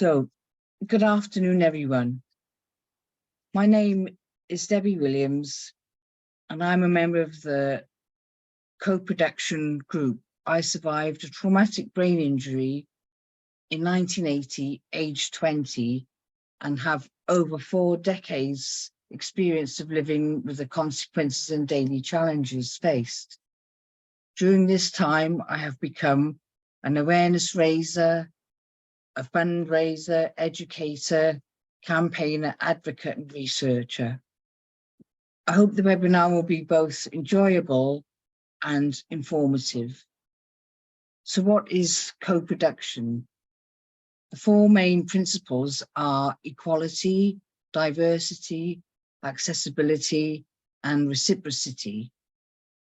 So, good afternoon, everyone. My name is Debbie Williams, and I'm a member of the co-production group. I survived a traumatic brain injury in 1980, aged 20, and have over 4 decades experience of living with the consequences and daily challenges faced. During this time, I have become an awareness raiser, a fundraiser, educator, campaigner, advocate, and researcher. I hope the webinar will be both enjoyable and informative. So what is co-production? The 4 main principles are equality, diversity, accessibility, and reciprocity.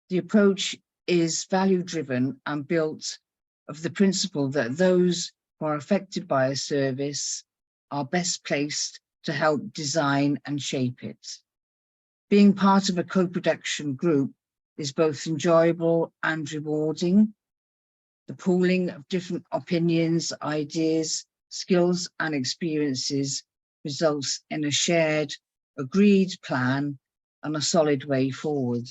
The approach is value-driven and built of the principle that those who are affected by a service are best placed to help design and shape it. Being part of a co-production group is both enjoyable and rewarding. The pooling of different opinions, ideas, skills, and experiences results in a shared, agreed plan and a solid way forward.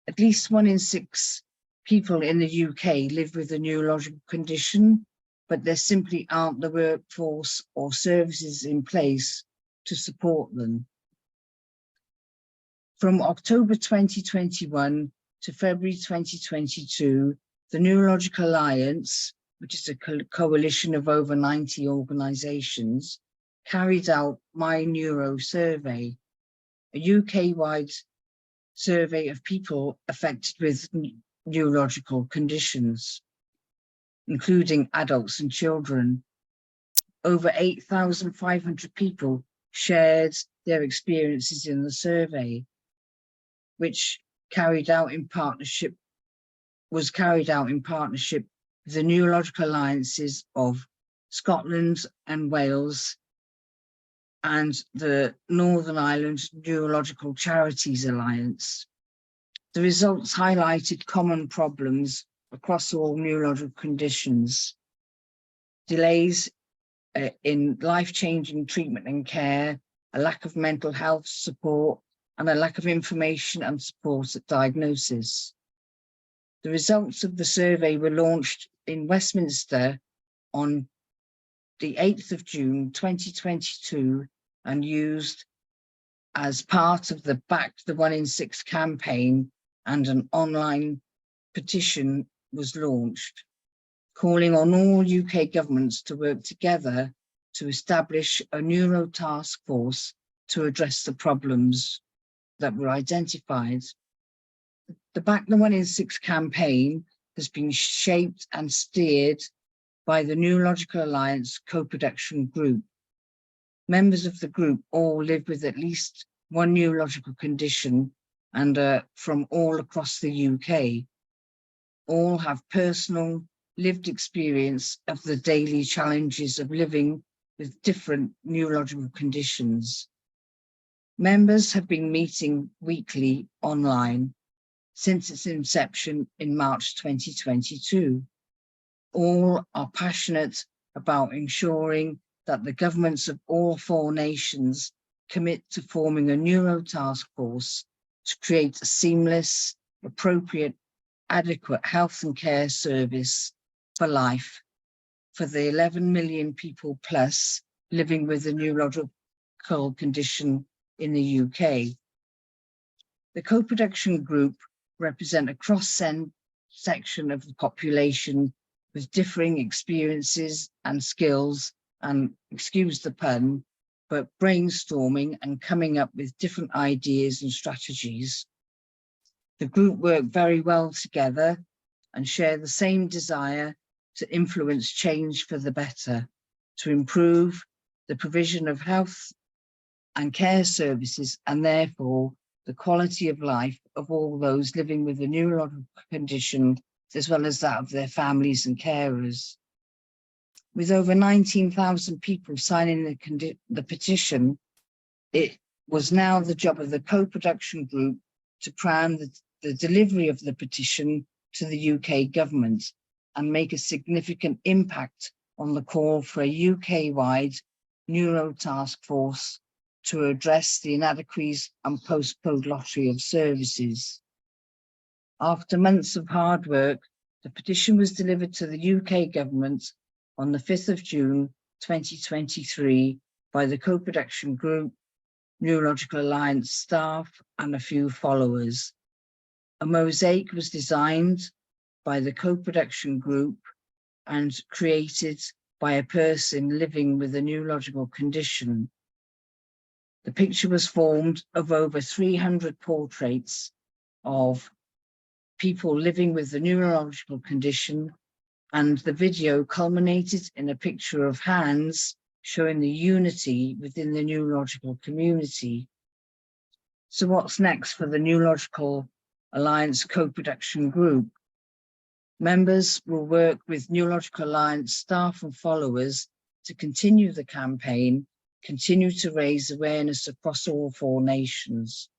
At least 1 in 6 people in the UK live with a neurological condition, but there simply aren't the workforce or services in place to support them. From October 2021 to February 2022, the Neurological Alliance, which is a coalition of over 90 organisations, carried out My Neuro Survey, a UK-wide survey of people affected with neurological conditions, including adults and children. Over 8,500 people shared their experiences in the survey, which was carried out in partnership with the Neurological Alliances of Scotland and Wales and the Northern Ireland Neurological Charities Alliance. The results highlighted common problems across all neurological conditions: delays in life-changing treatment and care, a lack of mental health support, and a lack of information and support at diagnosis. The results of the survey were launched in Westminster on the 8th of June 2022 and used as part of the Back the 1 in 6 campaign, and an online petition was launched, calling on all UK governments to work together to establish a neuro task force to address the problems that were identified. The Back the 1 in 6 campaign has been shaped and steered by the Neurological Alliance co-production group. Members of the group all live with at least 1 neurological condition and are from all across the UK. All have personal lived experience of the daily challenges of living with different neurological conditions. Members have been meeting weekly online since its inception in March 2022. All are passionate about ensuring that the governments of all 4 nations commit to forming a neuro task force to create a seamless, appropriate, adequate health and care service for life for the 11 million people plus living with a neurological condition in the UK. The co-production group represent a cross-section of the population with differing experiences and skills and, excuse the pun, but brainstorming and coming up with different ideas and strategies. The group work very well together and share the same desire to influence change for the better, to improve the provision of health and care services, and therefore the quality of life of all those living with a neurological condition, as well as that of their families and carers. With over 19,000 people signing the petition, it was now the job of the co-production group to plan the delivery of the petition to the UK government and make a significant impact on the call for a UK-wide neuro task force to address the inadequacies and postcode lottery of services. After months of hard work, the petition was delivered to the UK government on the 5th of June 2023 by the Coproduction Group, Neurological Alliance staff and a few followers. A mosaic was designed by the Coproduction Group and created by a person living with a neurological condition. The picture was formed of over 300 portraits of people living with the neurological condition, and the video culminated in a picture of hands showing the unity within the neurological community. So what's next for the Neurological Alliance Co-Production Group? Members will work with Neurological Alliance staff and followers to continue the campaign, continue to raise awareness across all 4 nations.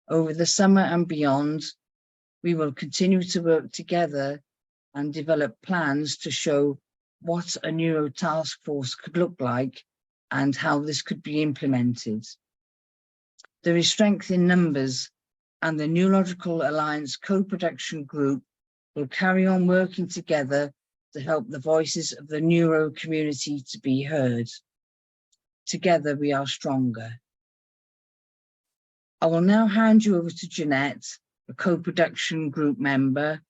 Over the summer and beyond, we will continue to work together and develop plans to show what a neuro task force could look like and how this could be implemented. There is strength in numbers, and the Neurological Alliance Co-Production Group will carry on working together to help the voices of the neuro community to be heard. Together we are stronger. I will now hand you over to Jeanette, a co-production group member,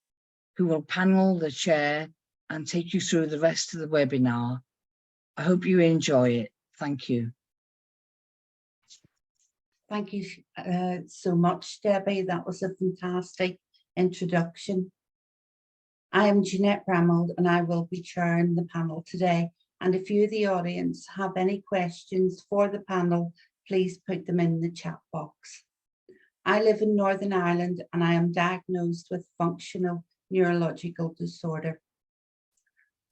who will panel the chair and take you through the rest of the webinar. I hope you enjoy it. Thank you. Thank you so much, Debbie. That was a fantastic introduction. I am Jeanette Bramald and I will be chairing the panel today. And if you, the audience, have any questions for the panel, please put them in the chat box. I live in Northern Ireland and I am diagnosed with functional neurological disorder.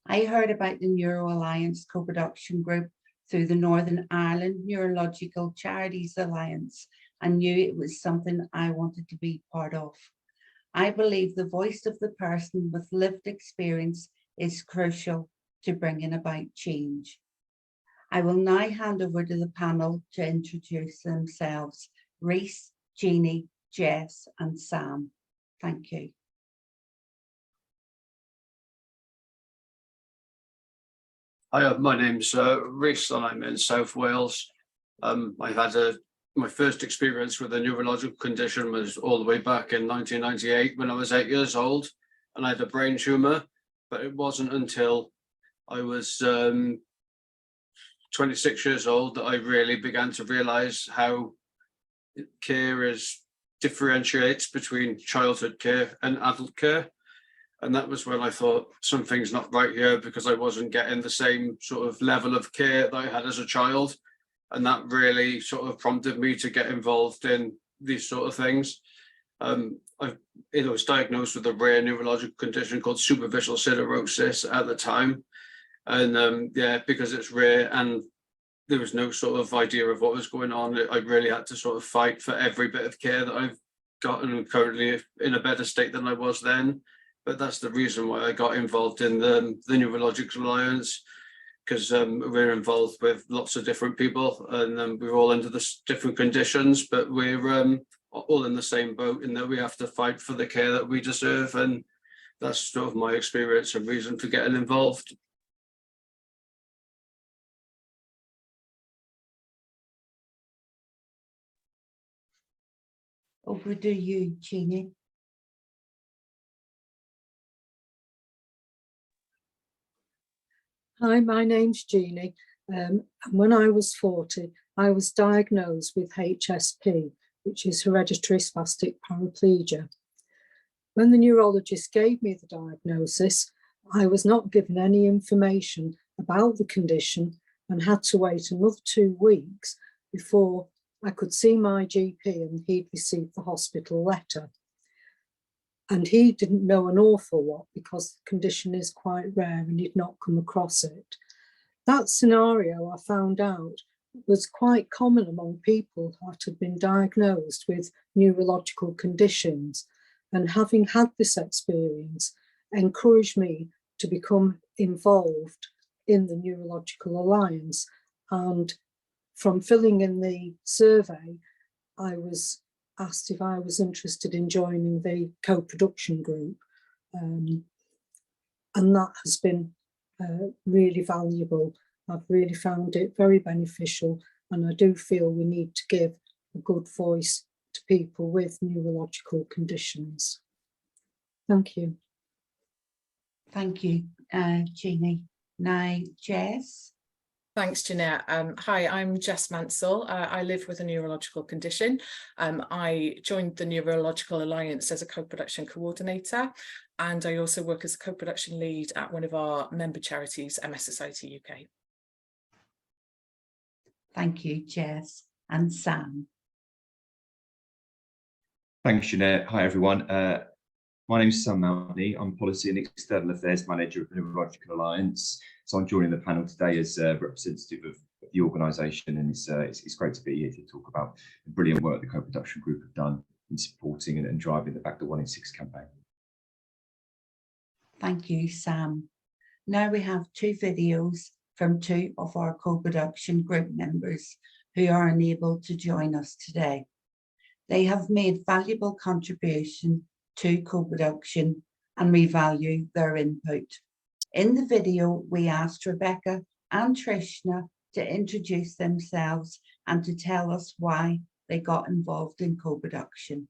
I heard about the Neuro Alliance Co-Production Group through the Northern Ireland Neurological Charities Alliance and knew it was something I wanted to be part of. I believe the voice of the person with lived experience is crucial to bringing about change. I will now hand over to the panel to introduce themselves. Rhys, Jeannie, Jess and Sam. Thank you. Hi, my name's Rhys and I'm in South Wales. I've had my first experience with a neurological condition was all the way back in 1998 when I was 8 years old and I had a brain tumour, but it wasn't until I was 26 years old that I really began to realise how care differentiates between childhood care and adult care. And that was when I thought something's not right here because I wasn't getting the same sort of level of care that I had as a child. And that really sort of prompted me to get involved in these sort of things. I was diagnosed with a rare neurological condition called superficial siderosis at the time. And yeah, because it's rare and there was no sort of idea of what was going on, I really had to sort of fight for every bit of care that I've gotten, currently in a better state than I was then. But that's the reason why I got involved in the Neurological Alliance, because we're involved with lots of different people and we're all under the different conditions, but we're all in the same boat in that we have to fight for the care that we deserve. And that's sort of my experience and reason for getting involved. Over to you, Jeannie. Hi, my name's Jeannie. And when I was 40, I was diagnosed with HSP, which is hereditary spastic paraplegia. When the neurologist gave me the diagnosis, I was not given any information about the condition and had to wait another 2 weeks before I could see my GP and he'd received the hospital letter. And he didn't know an awful lot because the condition is quite rare and he'd not come across it. That scenario, I found out, was quite common among people that had been diagnosed with neurological conditions. And having had this experience encouraged me to become involved in the Neurological Alliance. And from filling in the survey, I was asked if I was interested in joining the co-production group. And that has been really valuable. I've really found it very beneficial, and I do feel we need to give a good voice to people with neurological conditions. Thank you. Thank you, Jeannie. Now, Jess. Thanks, Jeanette. Hi, I'm Jess Mansell. I live with a neurological condition. I joined the Neurological Alliance as a co-production coordinator, and I also work as a co-production lead at one of our member charities, MS Society UK. Thank you, Jess. And Sam. Thanks, Jeanette. Hi, everyone. My name is Sam Mountney. I'm Policy and External Affairs Manager of the Neurological Alliance. So I'm joining the panel today as a representative of the organisation, and it's great to be here to talk about the brilliant work the co-production group have done in supporting and driving the Back the 1 in 6 campaign. Thank you, Sam. Now we have 2 videos from 2 of our co-production group members who are unable to join us today. They have made valuable contribution to co-production, and we value their input. In the video, we asked Rebecca and Trishna to introduce themselves and to tell us why they got involved in co-production.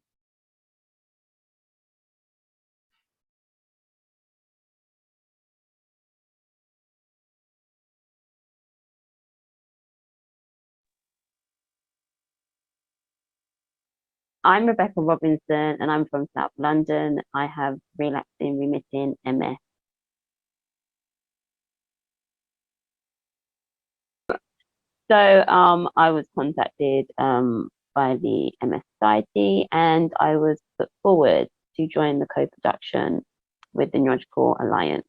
I'm Rebecca Robinson and I'm from South London. I have relapsing remitting MS. So I was contacted by the MS Society, and I was put forward to join the co-production with the Neurological Alliance.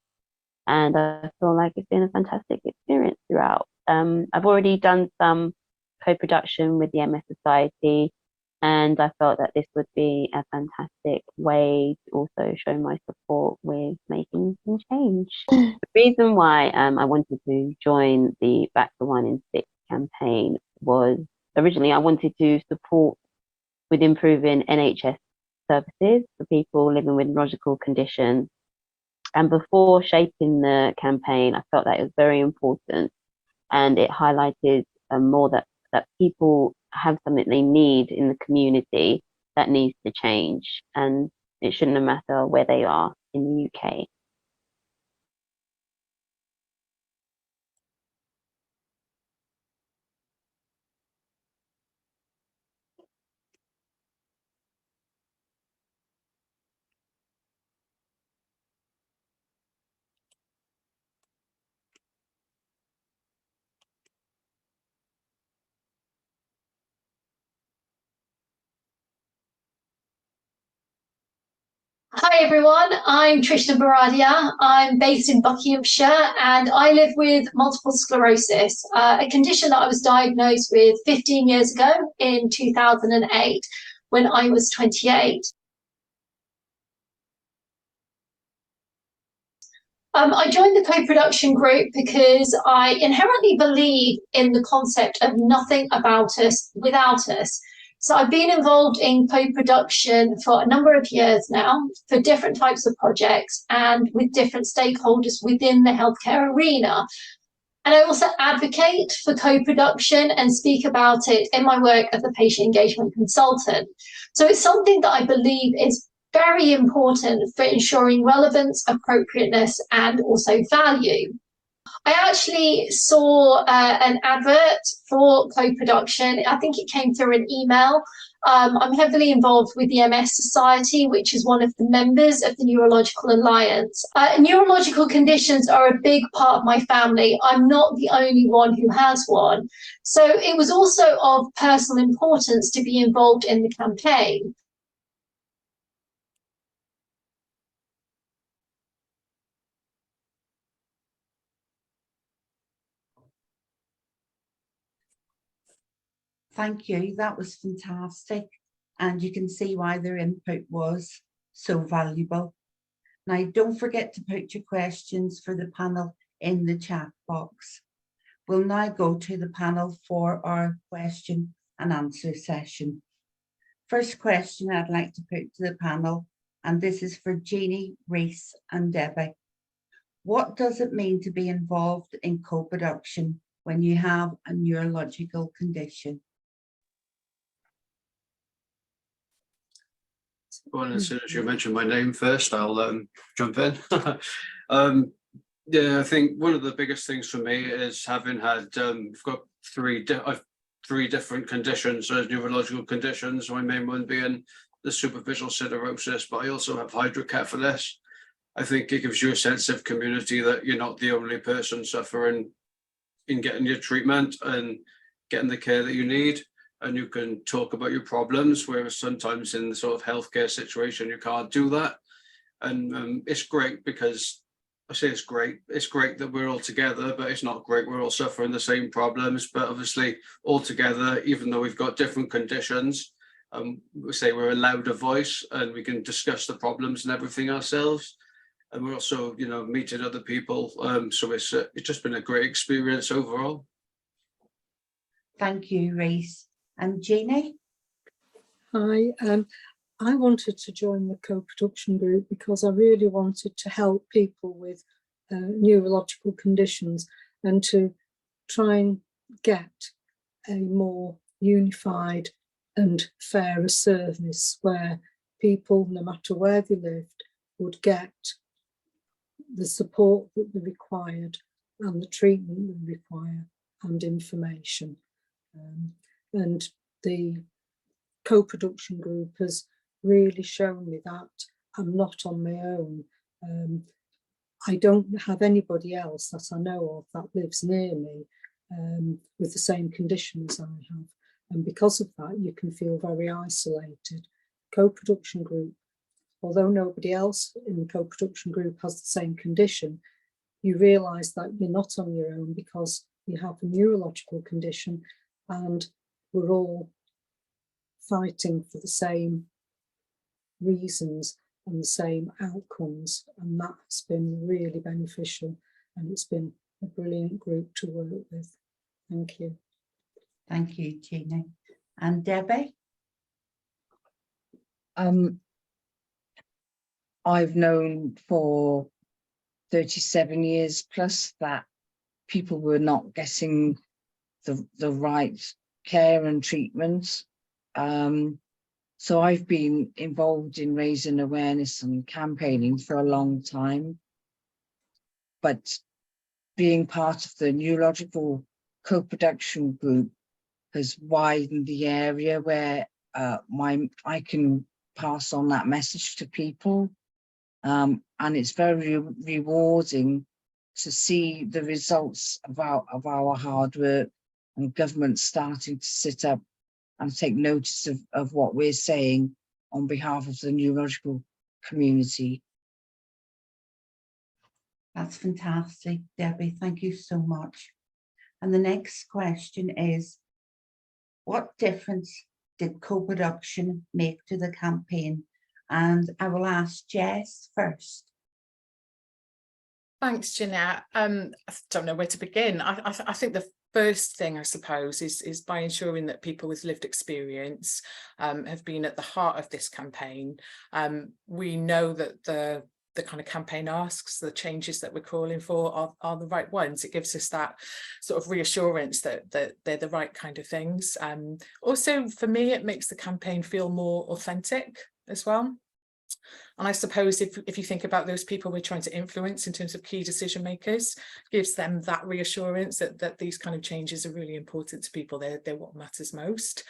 And I feel like it's been a fantastic experience throughout. I've already done some co-production with the MS Society, and I felt that this would be a fantastic way to also show my support with making some change. The reason why I wanted to join the Back the 1 in 6 campaign was originally I wanted to support with improving NHS services for people living with neurological conditions. And before shaping the campaign, I felt that it was very important, and it highlighted more that people have something they need in the community that needs to change, and it shouldn't matter where they are in the UK. Hi everyone, I'm Trishna. I'm based in Buckinghamshire and I live with multiple sclerosis, a condition that I was diagnosed with 15 years ago in 2008 when I was 28. I joined the co-production group because I inherently believe in the concept of nothing about us without us. So I've been involved in co-production for a number of years now for different types of projects and with different stakeholders within the healthcare arena. And I also advocate for co-production and speak about it in my work as a patient engagement consultant. So it's something that I believe is very important for ensuring relevance, appropriateness, and also value. I actually saw an advert for co-production. I think it came through an email. I'm heavily involved with the MS Society, which is one of the members of the Neurological Alliance. Neurological conditions are a big part of my family. I'm not the only one who has one. So it was also of personal importance to be involved in the campaign. Thank you, that was fantastic. And you can see why their input was so valuable. Now, don't forget to put your questions for the panel in the chat box. We'll now go to the panel for our question and answer session. First question I'd like to put to the panel, and this is for Jeannie, Rhys and Debbie. What does it mean to be involved in co-production when you have a neurological condition? Well, as soon as you mention my name first, I'll jump in. Yeah, I think one of the biggest things for me is having had, we've got three different conditions, neurological conditions, my main one being the superficial siderosis, but I also have hydrocephalus. I think it gives you a sense of community that you're not the only person suffering in getting your treatment and getting the care that you need. And you can talk about your problems, whereas sometimes in the sort of healthcare situation, you can't do that. And it's great because I say it's great that we're all together, but it's not great we're all suffering the same problems. But obviously all together, even though we've got different conditions, we say we're allowed a voice and we can discuss the problems and everything ourselves. And we're also, you know, meeting other people. So it's just been a great experience overall. Thank you, Rhys. And Jeannie? Hi, I wanted to join the co-production group because I really wanted to help people with neurological conditions and to try and get a more unified and fairer service where people, no matter where they lived, would get the support that they required and the treatment they require and information. And the co-production group has really shown me that I'm not on my own. I don't have anybody else that I know of that lives near me with the same condition as I have. And because of that, you can feel very isolated. Co-production group, although nobody else in the co-production group has the same condition, you realise that you're not on your own because you have a neurological condition and we're all fighting for the same reasons and the same outcomes, and that has been really beneficial, and it's been a brilliant group to work with. Thank you. Thank you, Jeannie. And Debbie? I've known for 37 years plus that people were not getting the right care and treatment. So I've been involved in raising awareness and campaigning for a long time. But being part of the neurological co-production group has widened the area where I can pass on that message to people. And it's very rewarding to see the results of our hard work and government starting to sit up and take notice of what we're saying on behalf of the neurological community. That's fantastic, Debbie. Thank you so much. And the next question is, what difference did co-production make to the campaign? And I will ask Jess first. Thanks, Jeanette. I don't know where to begin. I think the first thing, I suppose, is by ensuring that people with lived experience have been at the heart of this campaign. We know that the kind of campaign asks, the changes that we're calling for are the right ones. It gives us that sort of reassurance that they're the right kind of things. Also, for me, it makes the campaign feel more authentic as well. And I suppose if you think about those people we're trying to influence in terms of key decision makers, gives them that reassurance that these kind of changes are really important to people. They're what matters most.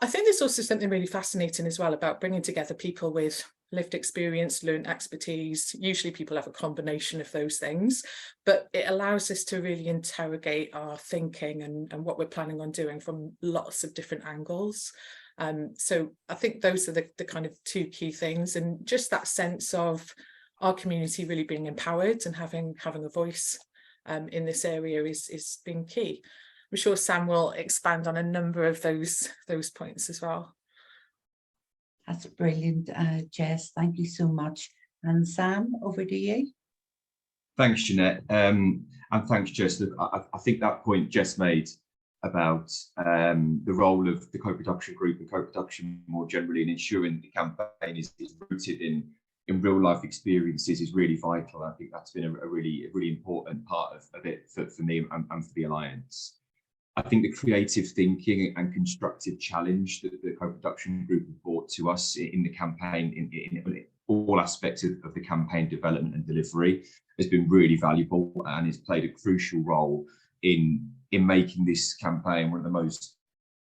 I think there's also something really fascinating as well about bringing together people with lived experience, learned expertise. Usually people have a combination of those things, but it allows us to really interrogate our thinking and what we're planning on doing from lots of different angles. So I think those are the kind of two key things, and just that sense of our community really being empowered and having a voice in this area is being key. I'm sure Sam will expand on a number of those points as well. That's brilliant, Jess. Thank you so much. And Sam, over to you. Thanks, Jeanette. And thanks, Jess. Look, I think that point Jess made about the role of the co-production group and co-production more generally in ensuring the campaign is rooted in real life experiences is really vital. I think that's been a really important part of it for me and for the Alliance. I think the creative thinking and constructive challenge that the co-production group have brought to us in the campaign, in all aspects of the campaign development and delivery, has been really valuable and has played a crucial role in making this campaign one of the most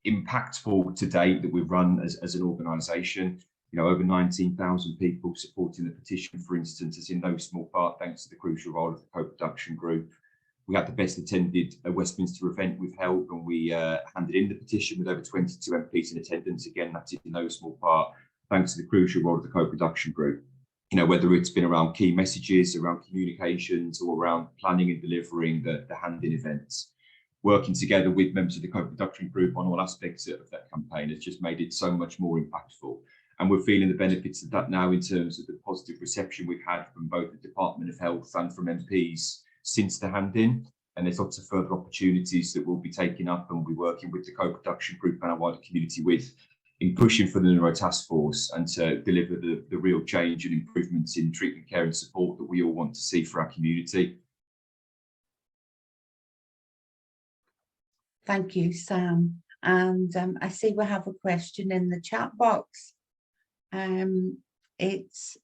impactful to date that we've run as an organisation. You know, over 19,000 people supporting the petition, for instance, is in no small part thanks to the crucial role of the co-production group. We had the best attended Westminster event we've held, and we handed in the petition with over 22 MPs in attendance. Again, that's in no small part thanks to the crucial role of the co-production group. You know, whether it's been around key messages, around communications, or around planning and delivering the hand-in events. Working together with members of the co-production group on all aspects of that campaign has just made it so much more impactful. And we're feeling the benefits of that now in terms of the positive reception we've had from both the Department of Health and from MPs since the hand-in. And there's lots of further opportunities that we'll be taking up and we'll be working with the co-production group and our wider community with in pushing for the Neuro Task Force and to deliver the real change and improvements in treatment care and support that we all want to see for our community. Thank you, Sam. And I see we have a question in the chat box. It's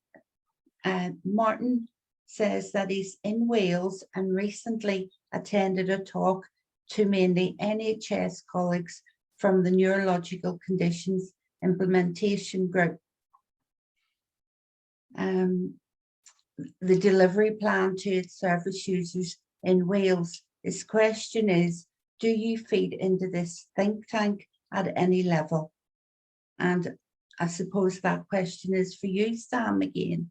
Martin says that he's in Wales and recently attended a talk to mainly NHS colleagues from the Neurological Conditions Implementation Group. The delivery plan to its service users in Wales. His question is, do you feed into this think tank at any level? And I suppose that question is for you, Sam, again.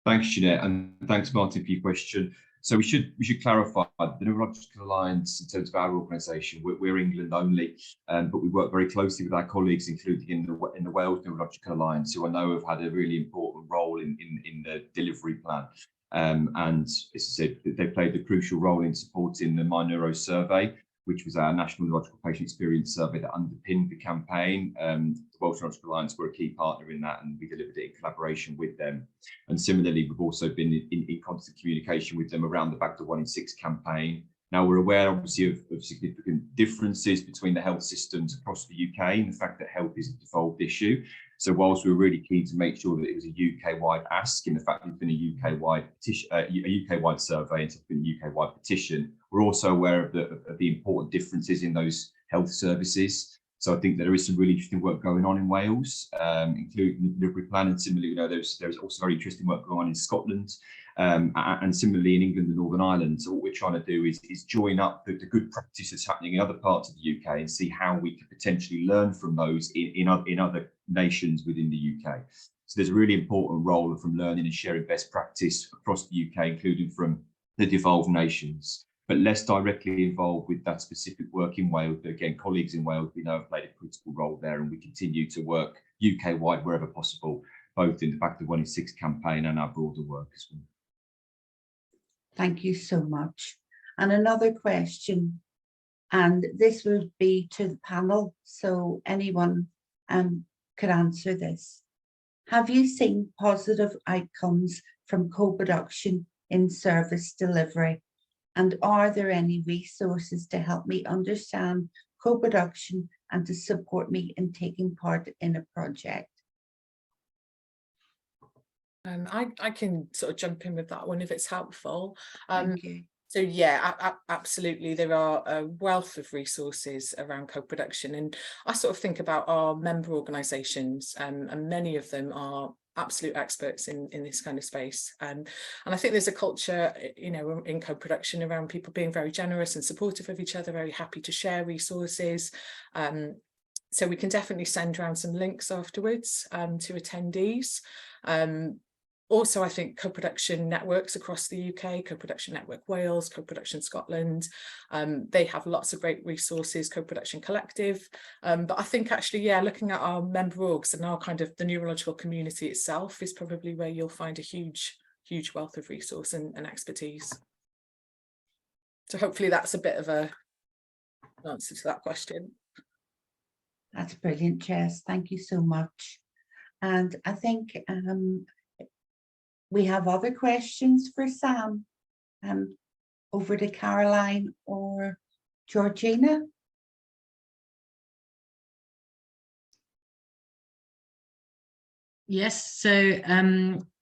Thanks, Jeanette, and thanks, Martin, for your question. So we should clarify the Neurological Alliance in terms of our organisation. We're England only, but we work very closely with our colleagues, including in the Wales Neurological Alliance, who I know have had a really important role in the delivery plan. And as I said, they played a crucial role in supporting the My Neuro survey, which was our national neurological patient experience survey that underpinned the campaign. The Welsh Neurological Alliance were a key partner in that, and we delivered it in collaboration with them. And similarly, we've also been in constant communication with them around the Back to 1 in 6 campaign. Now, we're aware, obviously, of significant differences between the health systems across the UK and the fact that health is a devolved issue. So whilst we were really keen to make sure that it was a UK-wide ask, in the fact that it's been a UK-wide petition, a UK-wide survey, and it's been a UK-wide petition, we're also aware of the important differences in those health services. So I think there is some really interesting work going on in Wales, including the delivery plan, and similarly, you know, there's also very interesting work going on in Scotland, and similarly in England and Northern Ireland. So what we're trying to do is join up the good practice that's happening in other parts of the UK and see how we could potentially learn from those in other nations within the UK. So there's a really important role from learning and sharing best practice across the UK, including from the devolved nations, but less directly involved with that specific work in Wales. But again, colleagues in Wales, we know, have played a critical role there, and we continue to work UK-wide wherever possible, both in the Back to 1 in 6 campaign and our broader work as well. Thank you so much. And another question, and this would be to the panel, so anyone could answer this. Have you seen positive outcomes from co-production in service delivery? And are there any resources to help me understand co-production and to support me in taking part in a project? I can sort of jump in with that one if it's helpful. Thank you. So yeah, absolutely. There are a wealth of resources around co-production, and I sort of think about our member organisations, and many of them are absolute experts in this kind of space. And I think there's a culture, you know, in co-production around people being very generous and supportive of each other, very happy to share resources. So we can definitely send around some links afterwards to attendees. Also, I think co-production networks across the UK, Co-Production Network Wales, Co-Production Scotland, they have lots of great resources, Co-Production Collective. But I think actually, yeah, looking at our member orgs and our kind of the neurological community itself is probably where you'll find a huge wealth of resource and expertise. So hopefully that's a bit of a answer to that question. That's brilliant, Jess. Thank you so much. And I think we have other questions for Sam. Over to Caroline or Georgina. Yes, so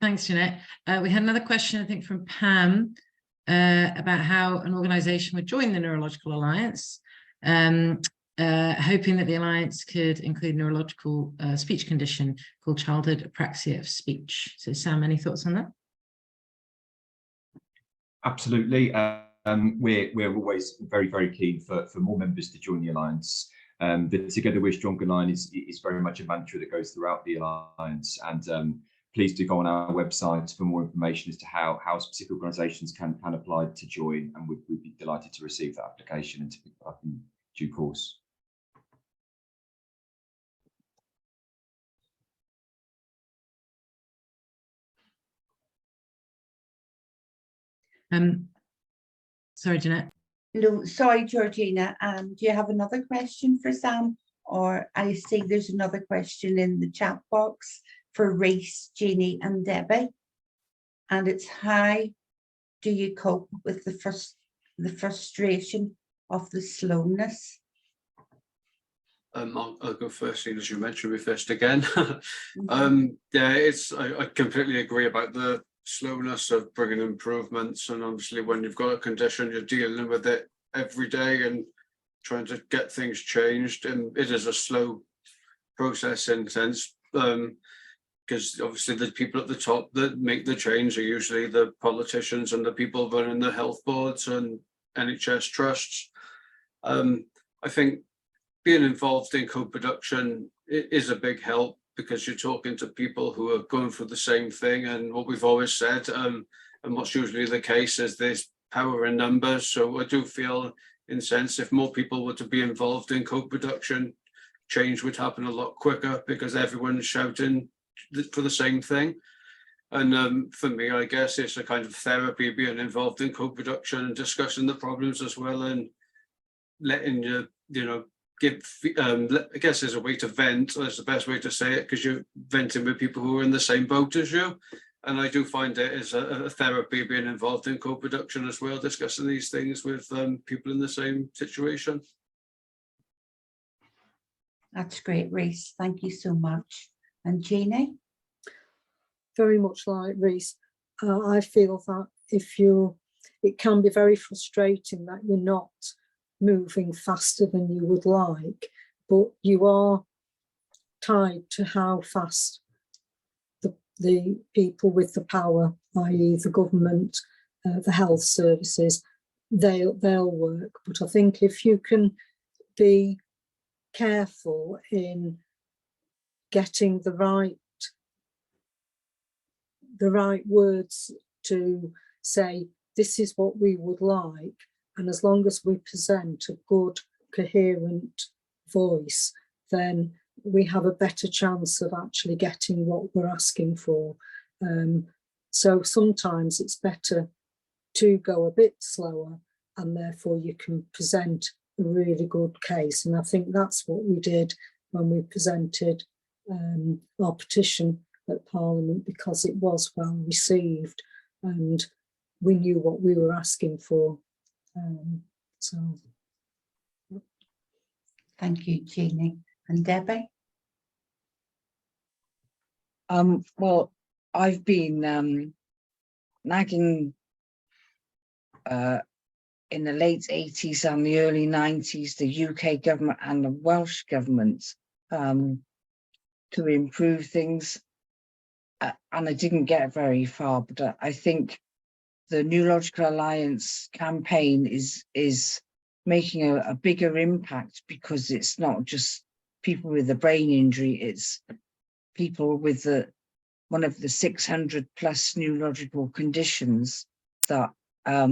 thanks, Jeanette. We had another question, I think, from Pam about how an organisation would join the Neurological Alliance, hoping that the Alliance could include neurological speech condition called childhood apraxia of speech. So Sam, any thoughts on that? Absolutely. We're always very, very keen for more members to join the Alliance. The Together We're Stronger line is very much a mantra that goes throughout the Alliance, and please do go on our website for more information as to how specific organisations can apply to join, and we'd be delighted to receive that application and to pick it up in due course. Sorry, Jeanette. No, sorry, Georgina. Do you have another question for Sam? Or I see there's another question in the chat box for Rhys, Jeannie and Debbie. And it's, how do you cope with the frustration of the slowness? I'll go first, as you mentioned me first again. Yeah, I completely agree about the slowness of bringing improvements, and obviously when you've got a condition, you're dealing with it every day and trying to get things changed, and it is a slow process in a sense, because obviously the people at the top that make the change are usually the politicians and the people running the health boards and NHS trusts. I think being involved in co-production is a big help, because you're talking to people who are going through the same thing, and what we've always said, and what's usually the case, is there's power in numbers. So I do feel, in a sense, if more people were to be involved in co-production, change would happen a lot quicker, because everyone's shouting for the same thing. And for me, I guess it's a kind of therapy, being involved in co-production and discussing the problems as well, and letting you know, give, I guess there's a way to vent. That's the best way to say it, because you're venting with people who are in the same boat as you. And I do find it as a therapy, being involved in co-production as well, discussing these things with people in the same situation. That's great, Rhys. Thank you so much. And Jeannie? Very much like Rhys. I feel that it can be very frustrating that you're not moving faster than you would like, but you are tied to how fast the people with the power, i.e. the government, the health services, they'll work. But I think if you can be careful in getting the right words to say, this is what we would like, and as long as we present a good, coherent voice, then we have a better chance of actually getting what we're asking for. So sometimes it's better to go a bit slower, and therefore you can present a really good case. And I think that's what we did when we presented our petition at Parliament, because it was well received and we knew what we were asking for. So thank you, Jeannie. And Debbie? Well, I've been nagging in the late 80s and the early 90s, the UK government and the Welsh government to improve things. And I didn't get very far, but I think the Neurological Alliance campaign is making a bigger impact, because it's not just people with a brain injury, it's people with one of the 600 plus neurological conditions that are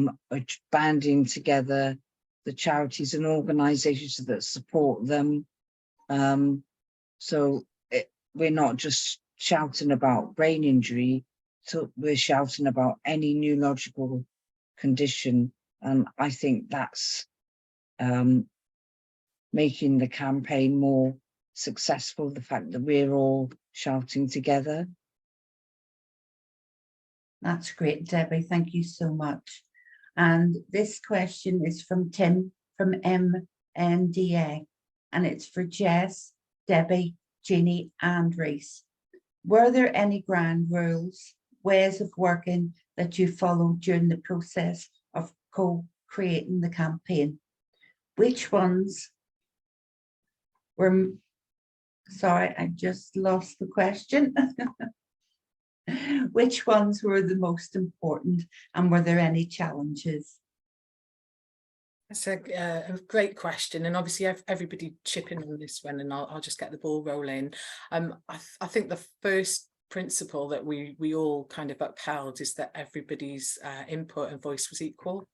banding together the charities and organisations that support them. So we're not just shouting about brain injury, so we're shouting about any neurological condition. And I think that's making the campaign more successful, the fact that we're all shouting together. That's great, Debbie. Thank you so much. And this question is from Tim from MNDA, and it's for Jess, Debbie, Jeannie, and Rhys. Were there any grand rules, ways of working that you followed during the process of co-creating the campaign? Which ones were, sorry, I just lost the question. Which ones were the most important, and were there any challenges? That's a great question, and obviously everybody chip in on this one, and I'll just get the ball rolling. I think the first principle that we all kind of upheld is that everybody's input and voice was equal.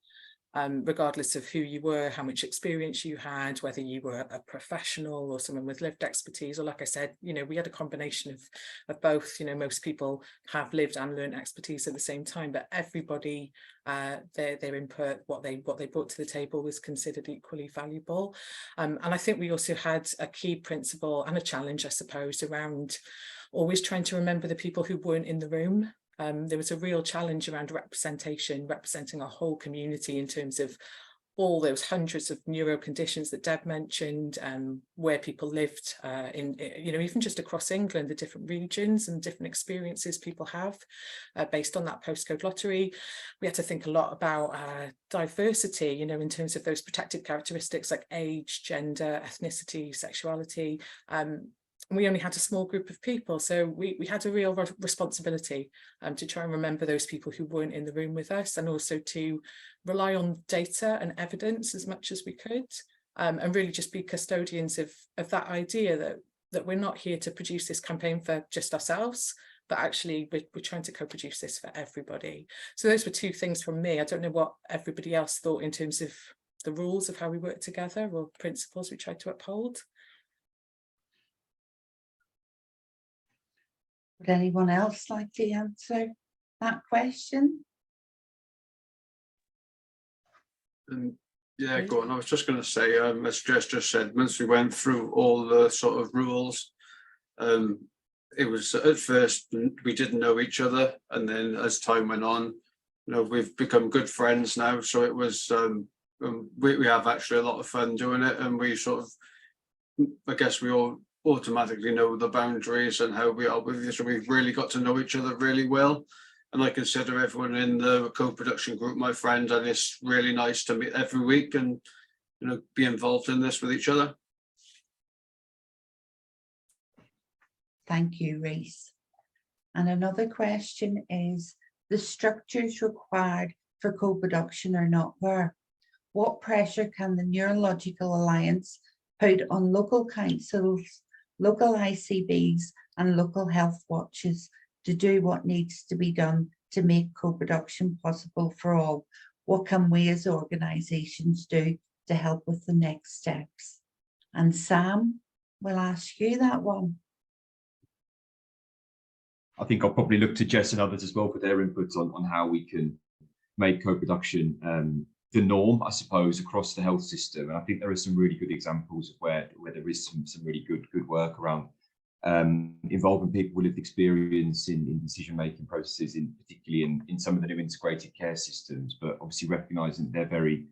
Regardless of who you were, how much experience you had, whether you were a professional or someone with lived expertise, or like I said, you know, we had a combination of both. You know, most people have lived and learned expertise at the same time, but everybody, their input, what they brought to the table was considered equally valuable. And I think we also had a key principle and a challenge, I suppose, around always trying to remember the people who weren't in the room. There was a real challenge around representing a whole community in terms of all those hundreds of neuro conditions that Deb mentioned, where people lived in, you know, even just across England, the different regions and different experiences people have based on that postcode lottery. We had to think a lot about diversity, you know, in terms of those protected characteristics like age, gender, ethnicity, sexuality. We only had a small group of people, so we had a real responsibility to try and remember those people who weren't in the room with us, and also to rely on data and evidence as much as we could, and really just be custodians of that idea that we're not here to produce this campaign for just ourselves, but actually we're trying to co-produce this for everybody. So those were two things from me. I don't know what everybody else thought in terms of the rules of how we work together or principles we tried to uphold. Would anyone else like to answer that question? Yeah, go on. I was just going to say, as Jess just said, once we went through all the sort of rules, it was at first we didn't know each other, and then as time went on, you know, we've become good friends now. So it was we have actually a lot of fun doing it, and we sort of, I guess we all automatically know the boundaries and how we are with you, so we've really got to know each other really well. And I consider everyone in the co-production group my friend, and it's really nice to meet every week and, you know, be involved in this with each other. Thank you, Rhys. And another question is, the structures required for co-production are not there. What pressure can the Neurological Alliance put on local councils, local ICBs and local health watches to do what needs to be done to make co-production possible for all? What can we as organisations do to help with the next steps? And Sam, we'll ask you that one. I think I'll probably look to Jess and others as well for their input on how we can make co-production the norm, I suppose, across the health system. And I think there are some really good examples of where there is some really good work around involving people with lived experience in decision-making processes, particularly in some of the new integrated care systems, but obviously recognising that they're very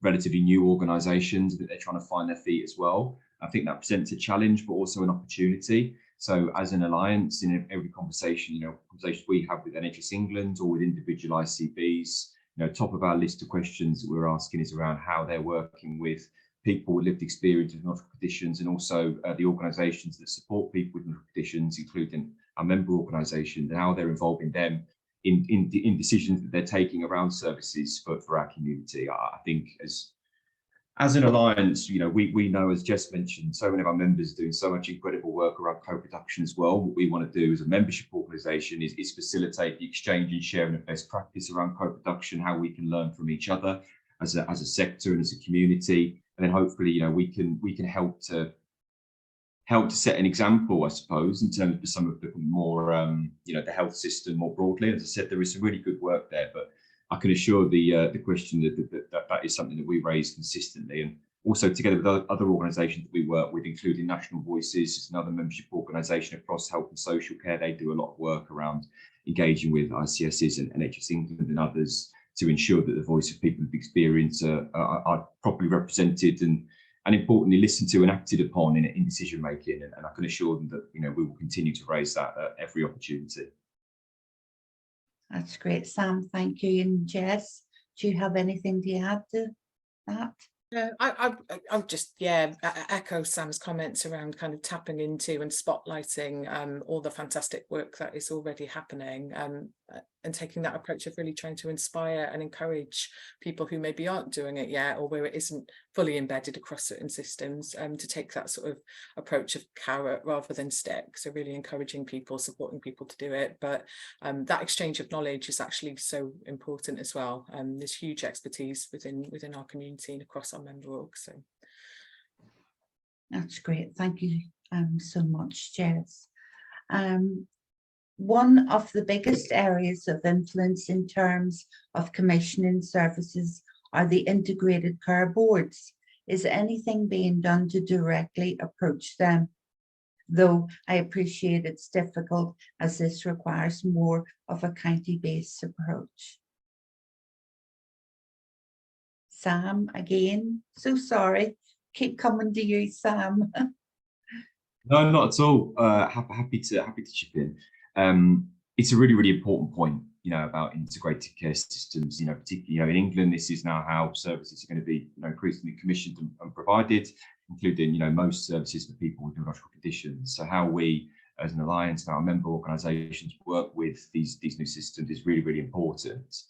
relatively new organisations, that they're trying to find their feet as well. I think that presents a challenge, but also an opportunity. So as an alliance, in every conversation, you know, conversations we have with NHS England or with individual ICBs, you know, top of our list of questions that we're asking is around how they're working with people with lived experience with neurological conditions, and also the organisations that support people with neurological conditions, including our member organisations, and how they're involving them in decisions that they're taking around services for our community. I think as an alliance, you know, we know, as Jess mentioned, so many of our members are doing so much incredible work around co-production as well. What we want to do as a membership organisation is facilitate the exchange and sharing of best practice around co-production, how we can learn from each other as a sector and as a community, and then hopefully, you know, we can help to set an example, I suppose, in terms of some of the more, you know, the health system more broadly. As I said, there is some really good work there, but I can assure the question that is something that we raise consistently, and also together with other organisations that we work with, including National Voices, is another membership organisation across health and social care. They do a lot of work around engaging with ICSs and NHS England and others to ensure that the voice of people with experience are properly represented and importantly listened to and acted upon in decision making. And I can assure them that we will continue to raise that at every opportunity. That's great, Sam. Thank you. And Jess, do you have anything to add to that? I'll just echo Sam's comments around kind of tapping into and spotlighting all the fantastic work that is already happening, and taking that approach of really trying to inspire and encourage people who maybe aren't doing it yet, or where it isn't fully embedded across certain systems, to take that sort of approach of carrot rather than stick. So really encouraging people, supporting people to do it, but that exchange of knowledge is actually so important as well. There's huge expertise within our community and across our member orgs. So that's great. Thank you so much, Jess. One of the biggest areas of influence in terms of commissioning services are the integrated care boards. Is anything being done to directly approach them? Though I appreciate it's difficult, as this requires more of a county-based approach. Sam, again, so sorry. Keep coming to you, Sam. No, not at all. Happy to chip in. It's a really important point, about integrated care systems. Particularly, in England, this is now how services are going to be, increasingly commissioned and provided, including, most services for people with neurological conditions. So how we, as an alliance and our member organisations, work with these new systems is really important.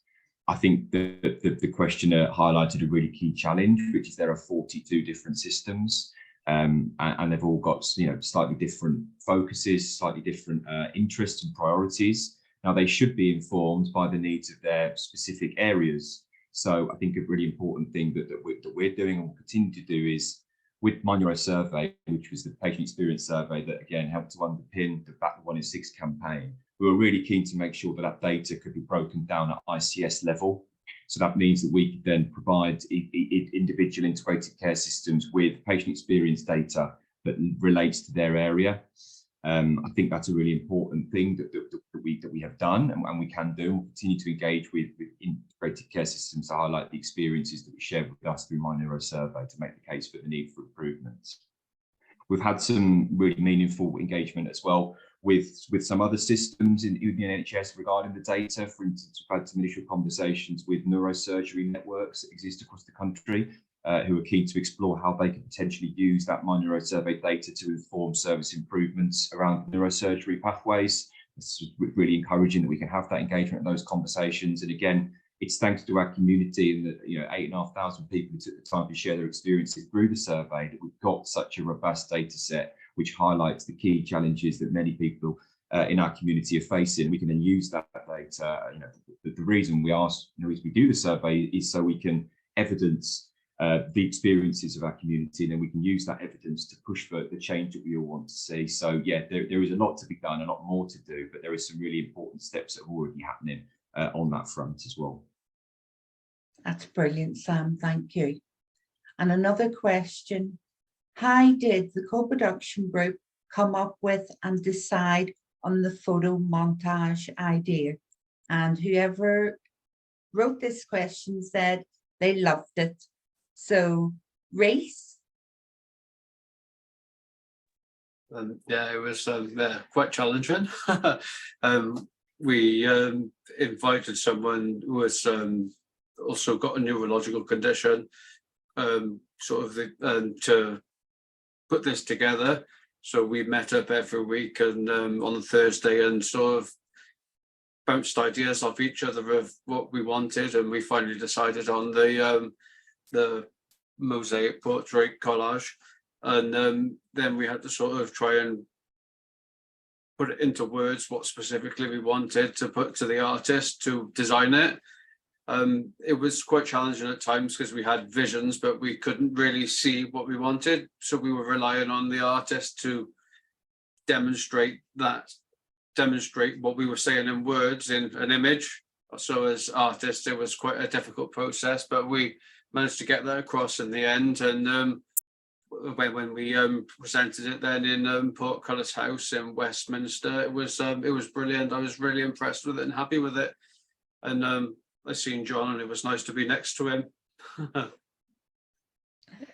I think the questioner highlighted a really key challenge, which is there are 42 different systems. And they've all got slightly different focuses, slightly different interests and priorities. Now they should be informed by the needs of their specific areas. So I think a really important thing that we're doing and will continue to do is with My Neuro Survey, which was the patient experience survey that again helped to underpin the Back the 1 in 6 campaign. We were really keen to make sure that data could be broken down at ICS level. So that means that we could then provide individual integrated care systems with patient experience data that relates to their area. I think that's a really important thing that we have done and we can do, and we'll continue to engage with integrated care systems to highlight the experiences that we share with us through My Neuro Survey to make the case for the need for improvements. We've had some really meaningful engagement as well with some other systems in the NHS regarding the data. For instance, we've had some initial conversations with neurosurgery networks that exist across the country who are keen to explore how they could potentially use that My Neuro Survey data to inform service improvements around neurosurgery pathways. It's really encouraging that we can have that engagement and those conversations. And again, it's thanks to our community and the 8,500 people who took the time to share their experiences through the survey that we've got such a robust data set which highlights the key challenges that many people in our community are facing. We can then use that data. The reason we ask, is we do the survey is so we can evidence the experiences of our community, and then we can use that evidence to push for the change that we all want to see. So yeah, there is a lot to be done, a lot more to do, but there is some really important steps that are already happening on that front as well. That's brilliant, Sam. Thank you. And another question. How did the co-production group come up with and decide on the photo montage idea? And whoever wrote this question said they loved it. So, Rhys? Yeah, it was quite challenging. We invited someone who has also got a neurological condition, to put this together. So we met up every week and on a Thursday and sort of bounced ideas off each other of what we wanted, and we finally decided on the mosaic portrait collage, and then we had to sort of try and put it into words what specifically we wanted to put to the artist to design it. It was quite challenging at times because we had visions, but we couldn't really see what we wanted. So we were relying on the artist to demonstrate what we were saying in words in an image. So as artists, it was quite a difficult process, but we managed to get that across in the end. And when we presented it then in Portcullis House in Westminster, it was brilliant. I was really impressed with it and happy with it. And I seen John, and it was nice to be next to him.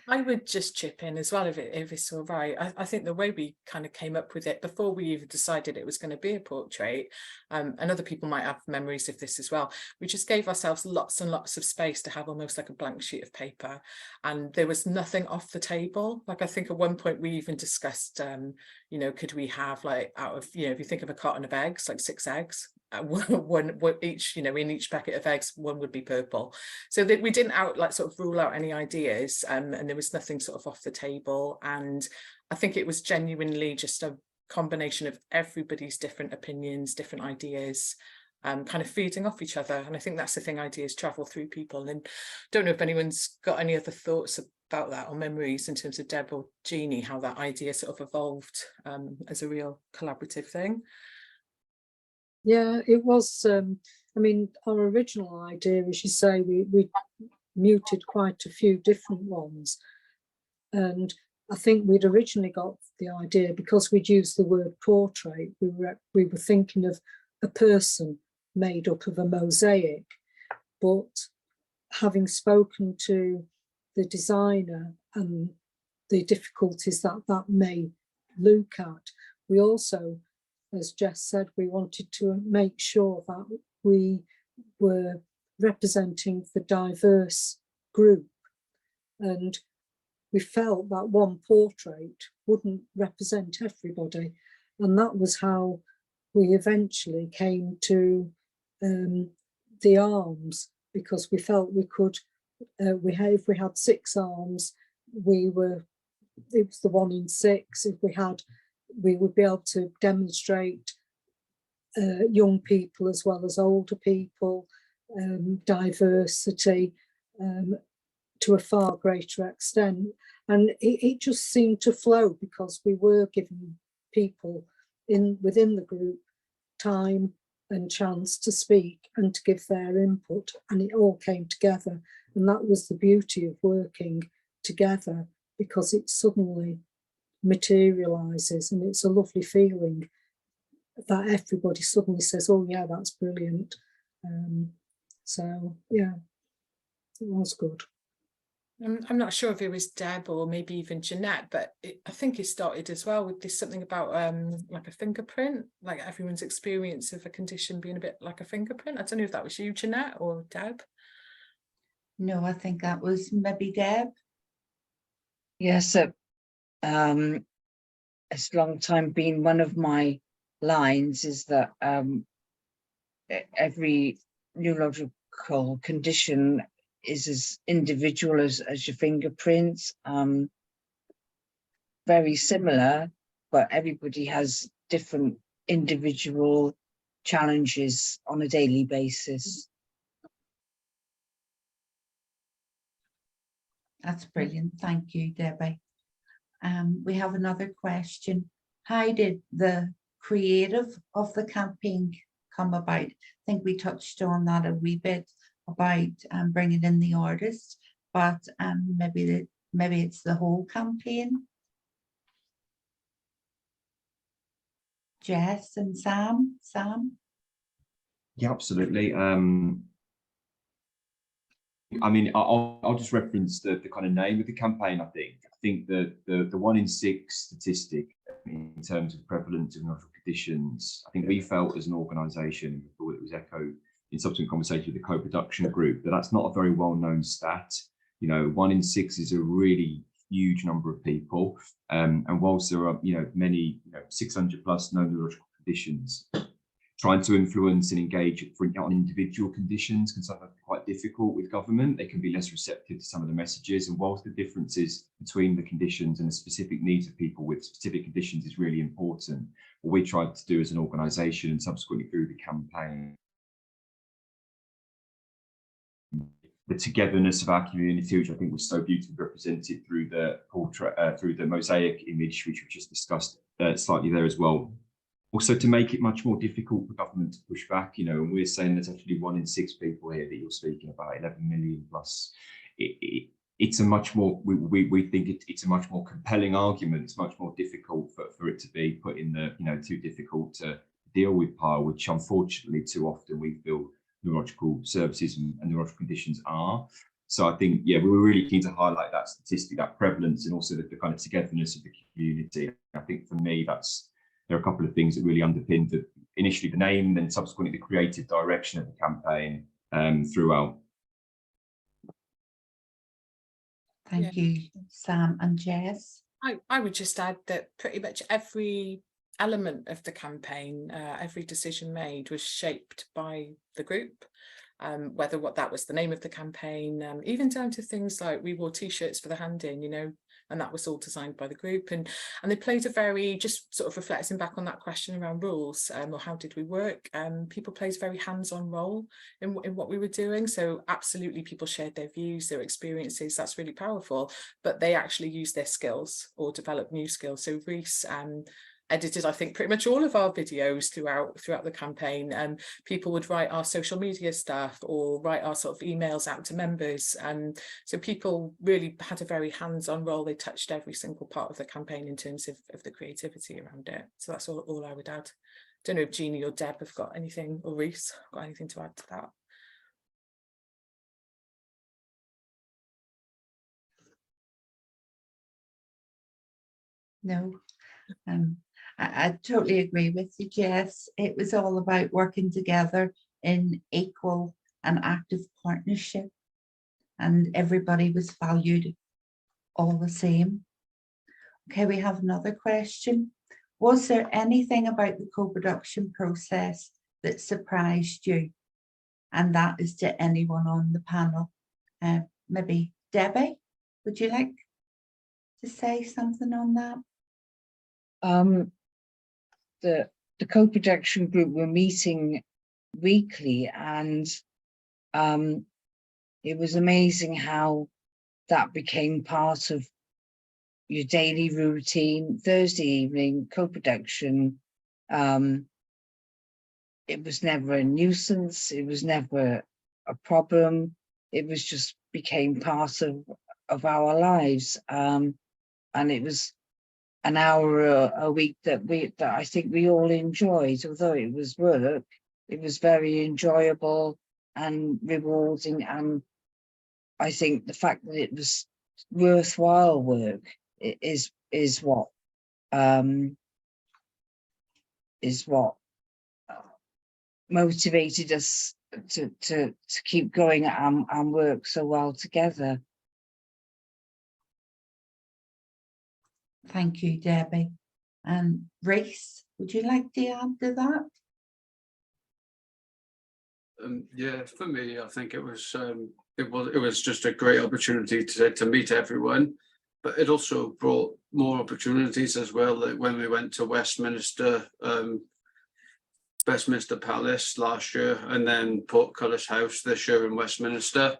I would just chip in as well, if it's all right. I think the way we kind of came up with it before we even decided it was going to be a portrait, and other people might have memories of this as well, we just gave ourselves lots and lots of space to have almost like a blank sheet of paper, and there was nothing off the table. Like, I think at one point we even discussed, you know, could we have, like, out of, you know, if you think of a carton of eggs, like 6 eggs, one each, you know, in each packet of eggs, one would be purple. So that we didn't sort of rule out any ideas, and there was nothing sort of off the table. And I think it was genuinely just a combination of everybody's different opinions, different ideas, kind of feeding off each other. And I think that's the thing, ideas travel through people. And don't know if anyone's got any other thoughts about that or memories in terms of Deb or Jeannie, how that idea sort of evolved as a real collaborative thing. Yeah, it was, I mean, our original idea, as you say, we muted quite a few different ones. And I think we'd originally got the idea, because we'd used the word portrait, we were thinking of a person made up of a mosaic. But having spoken to the designer and the difficulties that may look at, we also, as Jess said, we wanted to make sure that we were representing the diverse group, and we felt that one portrait wouldn't represent everybody, and that was how we eventually came to the arms, because we felt we could, if we had 6 arms, it was the 1 in 6. If we would be able to demonstrate young people as well as older people, diversity to a far greater extent. And it just seemed to flow, because we were giving people within the group time and chance to speak and to give their input, and it all came together. And that was the beauty of working together, because it suddenly materializes, and it's a lovely feeling that everybody suddenly says, oh yeah, that's brilliant. So yeah, it was good. I'm not sure if it was Deb or maybe even Jeanette, but I think it started as well with this something about like a fingerprint, like everyone's experience of a condition being a bit like a fingerprint. I don't know if that was you, Jeanette, or Deb. No, I think that was maybe Deb. Yes, it's a long time been one of my lines is that every neurological condition is as individual as your fingerprints, very similar, but everybody has different individual challenges on a daily basis. That's brilliant. Thank you, Debbie. We have another question. How did the creative of the campaign come about? I think we touched on that a wee bit about bringing in the artists, but maybe it's the whole campaign. Jess and Sam. Yeah, absolutely. I mean, I'll just reference the kind of name of the campaign. I think that the 1 in 6 statistic in terms of prevalence of neurological conditions, I think we felt as an organisation, we thought it was echoed in subsequent conversation with the co-production group, that's not a very well-known stat. You know, 1 in 6 is a really huge number of people, and whilst there are many 600 plus known neurological conditions, trying to influence and engage on individual conditions can sometimes be quite difficult with government. They can be less receptive to some of the messages, and whilst the differences between the conditions and the specific needs of people with specific conditions is really important, what we tried to do as an organisation and subsequently through the campaign, the togetherness of our community, which I think was so beautifully represented through the portrait, through the mosaic image, which we just discussed slightly there as well, also to make it much more difficult for government to push back, you know, and we're saying there's actually 1 in 6 people here that you're speaking about, 11 million plus. It's a much more, we think it's a much more compelling argument. It's much more difficult for it to be put in the, you know, too difficult to deal with pile, which unfortunately too often we feel neurological services and neurological conditions are. So I think, yeah, we were really keen to highlight that statistic, that prevalence, and also the kind of togetherness of the community. I think for me, there are a couple of things that really underpinned initially the name, then subsequently the creative direction of the campaign throughout. Thank you, Sam and Jess. I would just add that pretty much every element of the campaign, every decision made was shaped by the group. Whether that was the name of the campaign, even down to things like we wore T-shirts for the hand-in, you know, and that was all designed by the group. And they played a very, just sort of reflecting back on that question around rules, or how did we work? People played a very hands-on role in what we were doing. So absolutely people shared their views, their experiences. That's really powerful, but they actually used their skills or developed new skills. So Rhys edited, I think, pretty much all of our videos throughout the campaign, and people would write our social media stuff or write our sort of emails out to members, and so people really had a very hands-on role. They touched every single part of the campaign in terms of the creativity around it. So that's all I would add. Don't know if Jeannie or Deb have got anything, or Rhys got anything to add to that. No. I totally agree with you, Jess. It was all about working together in equal and active partnership, and everybody was valued all the same. Okay, we have another question. Was there anything about the co-production process that surprised you? And that is to anyone on the panel. Maybe Debbie, would you like to say something on that? The co-production group were meeting weekly, and it was amazing how that became part of your daily routine. Thursday evening co-production, it was never a nuisance, it was never a problem, it was just became part of our lives, and it was an hour a week that I think we all enjoyed. Although it was work, it was very enjoyable and rewarding, and I think the fact that it was worthwhile work is what motivated us to keep going and work so well together. Thank you, Debbie. And Rhys, would you like to add to that? Yeah, for me, I think it was just a great opportunity to meet everyone, but it also brought more opportunities as well. Like when we went to Westminster Palace last year, and then Portcullis House this year in Westminster,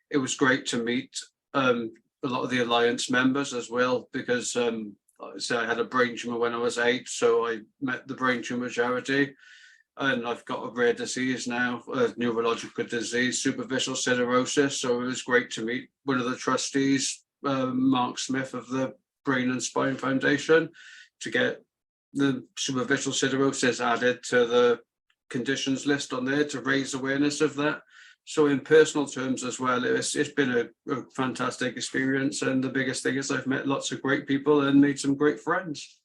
it was great to meet a lot of the Alliance members as well, because so I had a brain tumor when I was 8, so I met the brain tumor charity, and I've got a rare disease now, a neurological disease, superficial siderosis. So it was great to meet one of the trustees, Mark Smith of the Brain and Spine Foundation, to get the superficial siderosis added to the conditions list on there to raise awareness of that. So in personal terms as well, it's been a fantastic experience. And the biggest thing is I've met lots of great people and made some great friends.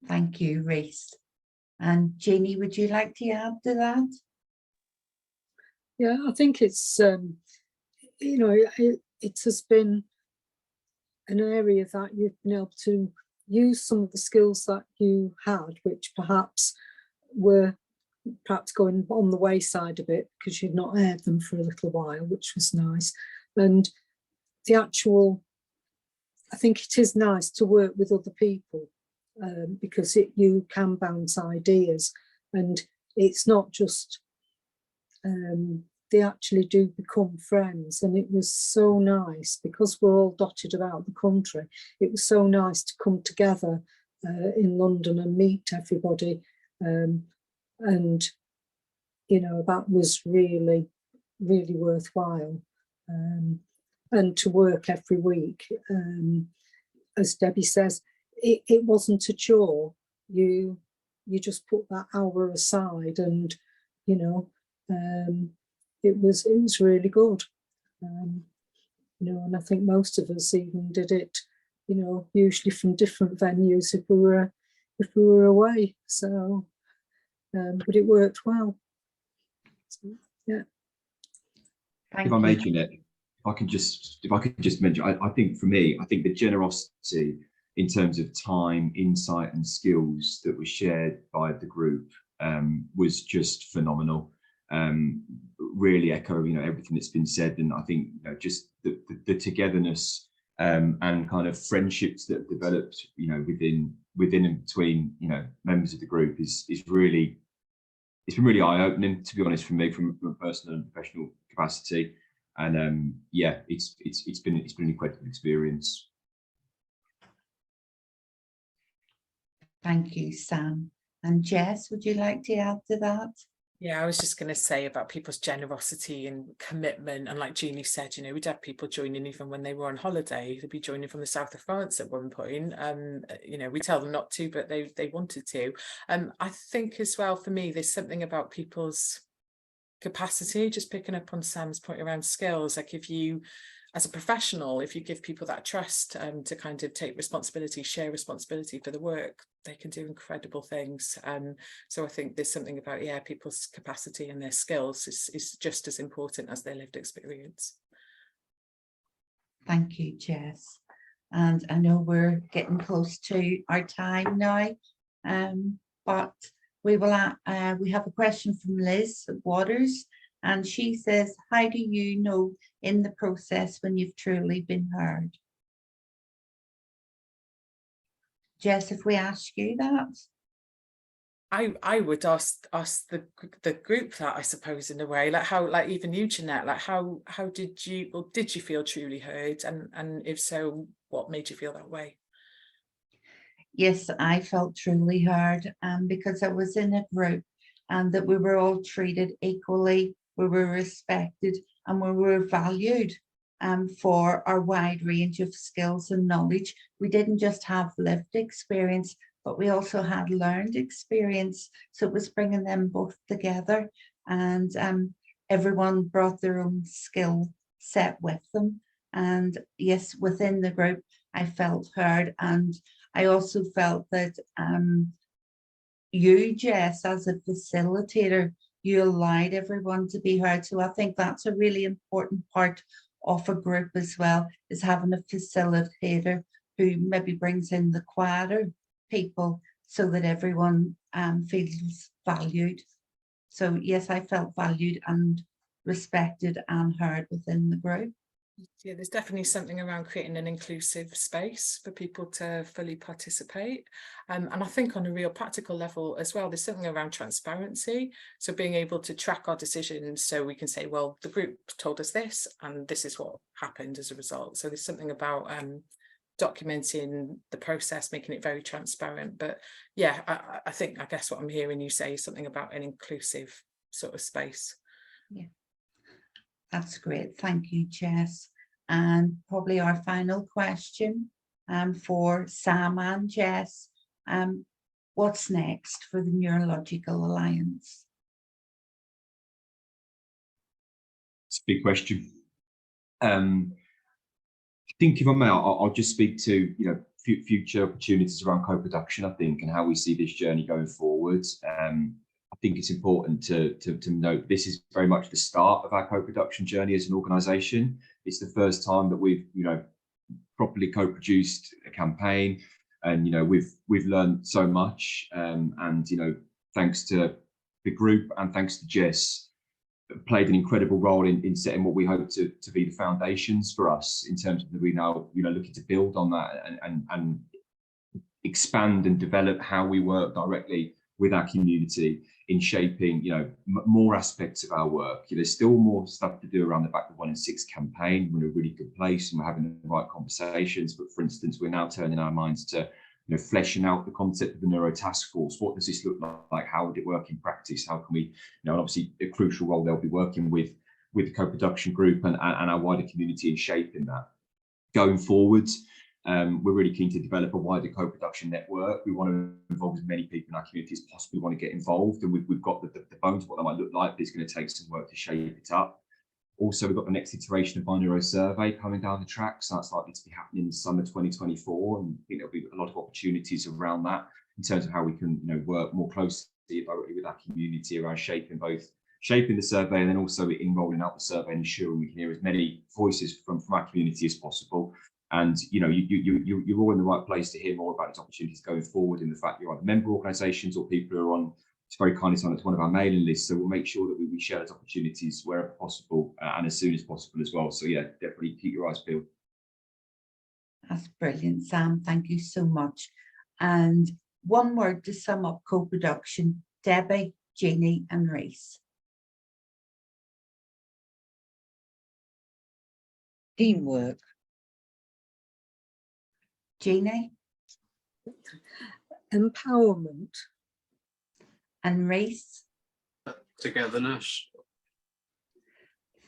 Thank you, Rhys. And Jeannie, would you like to add to that? Yeah, I think it's, you know, it has been an area that you've been able to use some of the skills that you had, which perhaps were going on the wayside a bit because you'd not aired them for a little while, which was nice. And the actual, I think it is nice to work with other people, because you can bounce ideas, and it's not just, they actually do become friends. And it was so nice, because we're all dotted about the country, it was so nice to come together in London and meet everybody. And, you know, that was really, really worthwhile. And to work every week, as Debbie says, it wasn't a chore. You just put that hour aside, and you know, it was really good. You know, and I think most of us even did it, you know, usually from different venues if we were away. So, but it worked well. So, yeah. If I may, Jeanette, if I could just mention, I think for me, I think the generosity in terms of time, insight, and skills that was shared by the group was just phenomenal. Really echo, you know, everything that's been said, and I think, you know, just the togetherness and kind of friendships that have developed, you know, within and between, you know, members of the group is really, it's been really eye-opening, to be honest, for me, from a personal and professional capacity. And yeah, it's been an incredible experience. Thank you, Sam. And Jess, would you like to add to that? Yeah, I was just going to say about people's generosity and commitment. And like Jeannie said, you know, we'd have people joining even when they were on holiday. They'd be joining from the south of France at one point. You know, we tell them not to, but they wanted to. I think as well, for me, there's something about people's capacity, just picking up on Sam's point around skills. Like if you, as a professional, if you give people that trust to kind of take responsibility, share responsibility for the work, they can do incredible things. So I think there's something about, yeah, people's capacity and their skills is just as important as their lived experience. Thank you, Jess. And I know we're getting close to our time now, but we have a question from Liz Waters, and she says, how do you know in the process when you've truly been heard? Jess, if we ask you that. I would ask the group that, I suppose, in a way, like how, like even you, Jeanette, like how did you feel truly heard, and if so, what made you feel that way? Yes, I felt truly heard, because I was in a group and that we were all treated equally, we were respected, and we were valued for our wide range of skills and knowledge. We didn't just have lived experience, but we also had learned experience. So it was bringing them both together, and everyone brought their own skill set with them. And yes, within the group, I felt heard, and I also felt that you, Jess, as a facilitator, you allowed everyone to be heard. So I think that's a really important part of a group as well, is having a facilitator who maybe brings in the quieter people so that everyone feels valued. So yes, I felt valued and respected and heard within the group. Yeah, there's definitely something around creating an inclusive space for people to fully participate. And I think on a real practical level as well, there's something around transparency. So being able to track our decisions so we can say, well, the group told us this, and this is what happened as a result. So there's something about documenting the process, making it very transparent. But yeah, I guess what I'm hearing you say is something about an inclusive sort of space. Yeah. That's great. Thank you, Jess. And probably our final question for Sam and Jess. What's next for the Neurological Alliance? It's a big question. I think if I may, I'll just speak to, you know, future opportunities around co-production, I think, and how we see this journey going forward. I think it's important to note this is very much the start of our co-production journey as an organisation. It's the first time that we've, you know, properly co-produced a campaign, and you know we've learned so much. And you know, thanks to the group and thanks to Jess, played an incredible role in setting what we hope to be the foundations for us in terms of that we now, you know, looking to build on that and expand and develop how we work directly with our community in shaping, you know, more aspects of our work. There's still more stuff to do around the Back the 1 in 6 campaign. We're in a really good place and we're having the right conversations. But for instance, we're now turning our minds to, you fleshing out the concept of the neuro task force. What does this look like? How would it work in practice? How can we, and obviously a crucial role they'll be working with the co-production group and our wider community in shaping that. Going forwards, we're really keen to develop a wider co-production network. We want to involve as many people in our community as possible. We want to get involved, and we've got the bones of what that might look like, but it's going to take some work to shape it up. Also, we've got the next iteration of our neuro survey coming down the track, so that's likely to be happening in summer 2024, and I think there'll be a lot of opportunities around that in terms of how we can work more closely directly with our community around shaping the survey and then also in rolling out the survey and ensuring we can hear as many voices from our community as possible. And you're all in the right place to hear more about these opportunities going forward, in the fact you're either member organisations or people who are on, it's very kindly signed up to one of our mailing lists. So we'll make sure that we share those opportunities wherever possible and as soon as possible as well. So yeah, definitely keep your eyes peeled. That's brilliant, Sam. Thank you so much. And one word to sum up co-production, Debbie, Jeannie and Rhys. Teamwork. Jeannie Empowerment. and Rhys. Togetherness.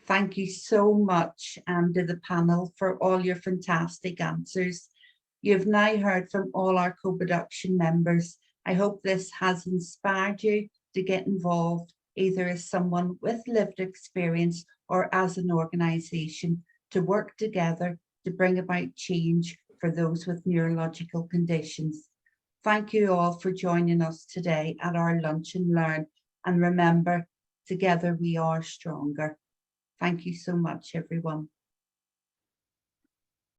Thank you so much to the panel for all your fantastic answers. You've now heard from all our co-production members. I hope this has inspired you to get involved, either as someone with lived experience or as an organisation, to work together to bring about change for those with neurological conditions. Thank you all for joining us today at our Lunch and Learn. And remember, together we are stronger. Thank you so much, everyone.